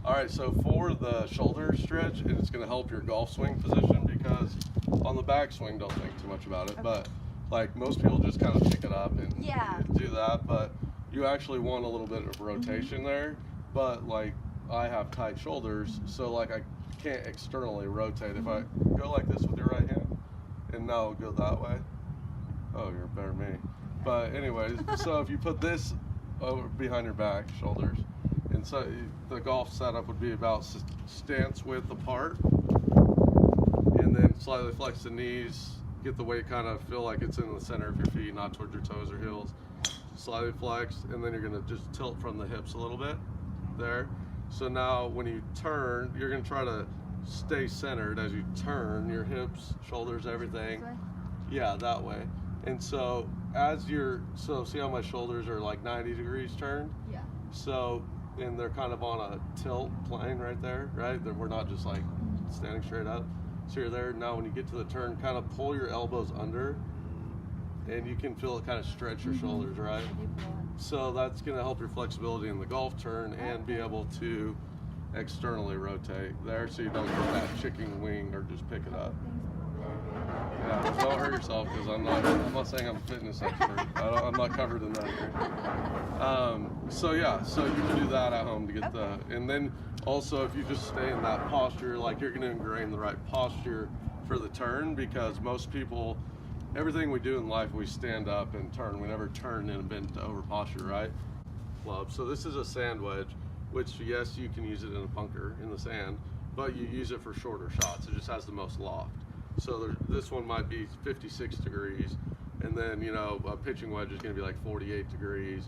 All right, so for the shoulder stretch, it's going to help your golf swing position because on the backswing, don't think too much about it. Okay. But like most people just kind of pick it up and Yeah. do that. But you actually want a little bit of rotation there. But like I have tight shoulders, so like I can't externally rotate. If I go like this with your right hand and now go that way, oh, you're better than me. But anyways, so if you put this over behind your back, shoulders, and so the golf setup would be about stance width apart, and then slightly flex the knees, get the weight kind of feel like it's in the center of your feet, not towards your toes or heels. Slightly flexed, and then you're gonna just tilt from the hips a little bit there. So now when you turn, you're gonna try to stay centered as you turn your hips, shoulders, everything. This way? Yeah, that way. And so as you're, so see how my shoulders are like 90 degrees turned? Yeah. So, and they're kind of on a tilt plane right there, right? We're not just like standing straight up. So you're there. Now when you get to the turn, kind of pull your elbows under and you can feel it kind of stretch your shoulders, right? So that's going to help your flexibility in the golf turn and be able to externally rotate there so you don't get that chicken wing or just pick it up. Yeah, don't hurt yourself because I'm not saying I'm a fitness expert. I'm not covered in that here. So yeah, so you can do that at home to get and then also if you just stay in that posture, like you're going to ingrain the right posture for the turn because most people, everything we do in life, we stand up and turn. We never turn in a bent over posture, right? Club. So this is a sand wedge, which yes, you can use it in a bunker in the sand, but you use it for shorter shots. It just has the most loft. So this one might be 56 degrees, and then you know a pitching wedge is going to be like 48 degrees,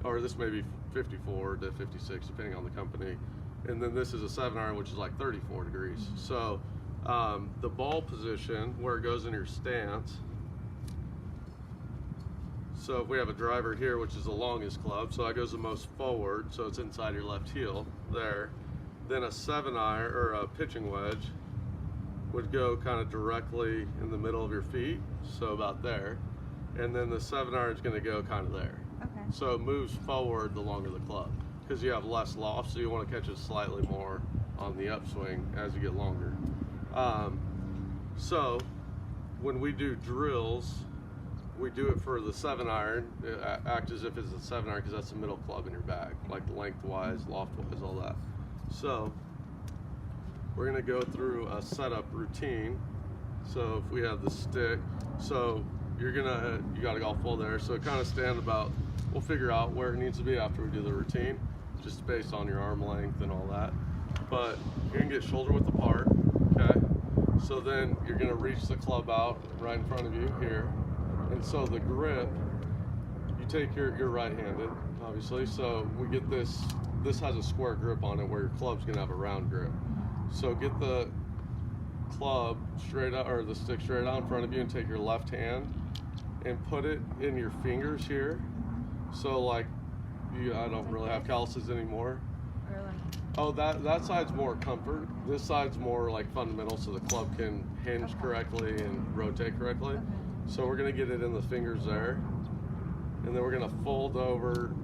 or this may be 54 to 56 depending on the company. And then this is a 7-iron, which is like 34 degrees. So the ball position where it goes in your stance. So if we have a driver here, which is the longest club, so that goes the most forward, so it's inside your left heel there. Then a 7-iron or a pitching wedge would go kind of directly in the middle of your feet, so about there. And then the 7-iron is going to go kind of there. Okay. So it moves forward the longer the club because you have less loft, so you want to catch it slightly more on the upswing as you get longer. So when we do drills, we do it for the 7-iron, act as if it's a 7-iron because that's the middle club in your bag, like lengthwise, loftwise, all that. So we're gonna go through a setup routine. So if we have the stick, so you got a golf ball there, so kind of stand about, we'll figure out where it needs to be after we do the routine, just based on your arm length and all that. But you're gonna get shoulder width apart, okay? So then you're gonna reach the club out right in front of you here. And so the grip, you take you're right-handed, obviously, so we get this has a square grip on it where your club's gonna have a round grip. So get the club straight out, or the stick straight out in front of you, and take your left hand and put it in your fingers here. So like, I don't really have calluses anymore. Or like, Oh, that side's more comfort. This side's more like fundamental, so the club can hinge correctly and rotate correctly. okay. So we're gonna get it in the fingers there, and then we're gonna fold over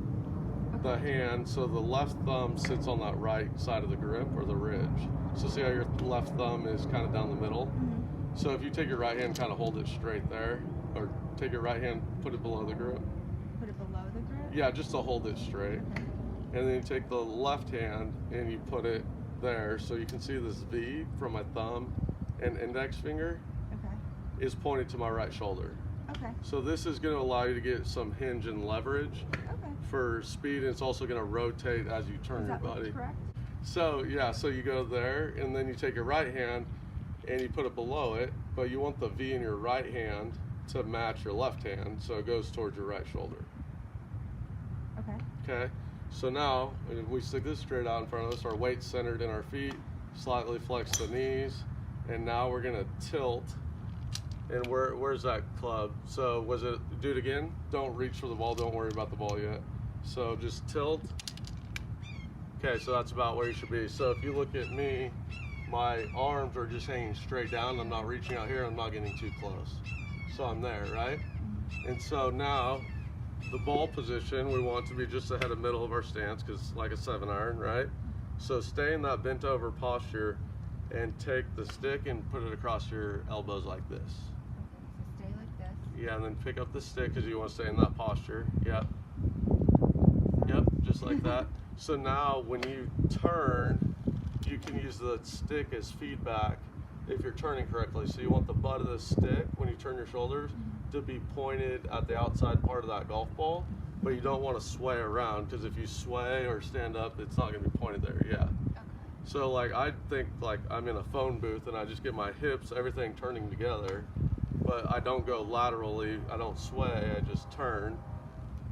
the hand so the left thumb sits on that right side of the grip or the ridge. So see how your left thumb is kind of down the middle? So if you take your right hand, kind of hold it straight there, or take your right hand, put it below the grip. Put it below the grip? Yeah, just to hold it straight. And then you take the left hand and you put it there, so you can see this V from my thumb and index finger Okay. is pointed to my right shoulder. Okay. So this is going to allow you to get some hinge and leverage Okay. for speed, and it's also going to rotate as you turn Is your that body. correct? So yeah, so you go there, and then you take your right hand and you put it below it, but you want the V in your right hand to match your left hand, so it goes towards your right shoulder. Okay. Okay, so now if we stick this straight out in front of us, our weight's centered in our feet, slightly flex the knees, and now we're gonna tilt. And where's that club? So do it again? Don't reach for the ball, don't worry about the ball yet. So just tilt. Okay, so that's about where you should be. So if you look at me, my arms are just hanging straight down. I'm not reaching out here, I'm not getting too close. So I'm there, right? And so now, the ball position, we want to be just ahead of middle of our stance, because like a 7-iron, right? So stay in that bent over posture and take the stick and put it across your elbows like this. So stay like this. Yeah, and then pick up the stick because you want to stay in that posture. Yep. Yep, just like that. So now when you turn, you can use the stick as feedback if you're turning correctly. So you want the butt of the stick when you turn your shoulders to be pointed at the outside part of that golf ball, but you don't want to sway around because if you sway or stand up, it's not going to be pointed there. Yeah. Okay. So like I think like I'm in a phone booth and I just get my hips, everything turning together, but I don't go laterally, I don't sway, I just turn.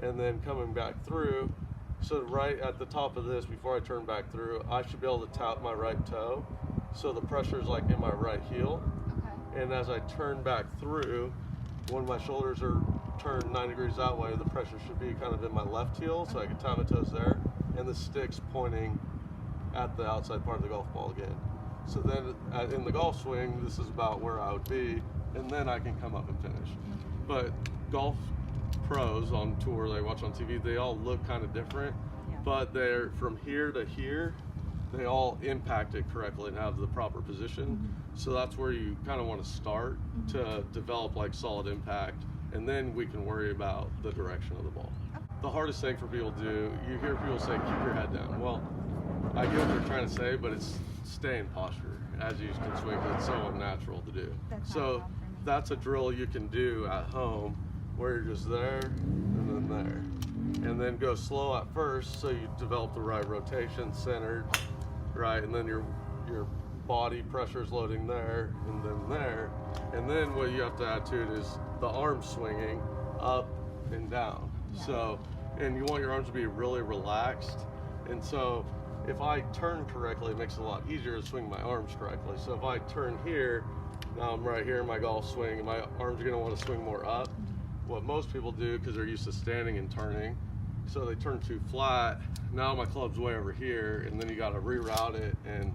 And then coming back through, so right at the top of this, before I turn back through, I should be able to tap my right toe. So the pressure is like in my right heel. Okay. And as I turn back through, when my shoulders are turned 90 degrees that way, the pressure should be kind of in my left heel, so I can tap my toes there. And the stick's pointing at the outside part of the golf ball again. So then in the golf swing, this is about where I would be, and then I can come up and finish. But golf pros on tour, they watch on TV, they all look kind of different, Yeah. but they're from here to here, they all impact it correctly and have the proper position. So that's where you kind of want to start to develop like solid impact, and then we can worry about the direction of the ball. The hardest thing for people to do, you hear people say, keep your head down. Well, I get what they're trying to say, but it's stay in posture as you can swing. It's so unnatural to do. That's not So fun for me. that's a drill you can do at home where you're just there and then there. And then go slow at first so you develop the right rotation, centered, right? And then your body pressure is loading there and then there. And then what you have to add to it is the arm swinging up and down. Yeah. So, and you want your arms to be really relaxed. And so if I turn correctly, it makes it a lot easier to swing my arms correctly. So if I turn here, now I'm right here in my golf swing, and my arms are gonna wanna swing more up. What most people do, because they're used to standing and turning, so they turn too flat. Now my club's way over here, and then you gotta reroute it, and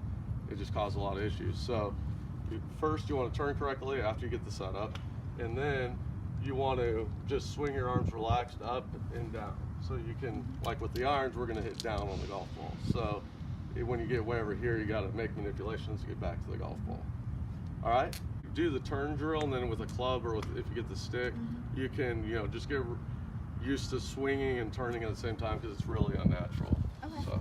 it just causes a lot of issues. So first you wanna turn correctly after you get the setup, and then you want to just swing your arms relaxed up and down. So you can, like with the irons, we're gonna hit down on the golf ball. So when you get way over here, you gotta make manipulations to get back to the golf ball. All right? Do the turn drill, and then with a club or if you get the stick, you can, just get used to swinging and turning at the same time because it's really unnatural. Okay. So.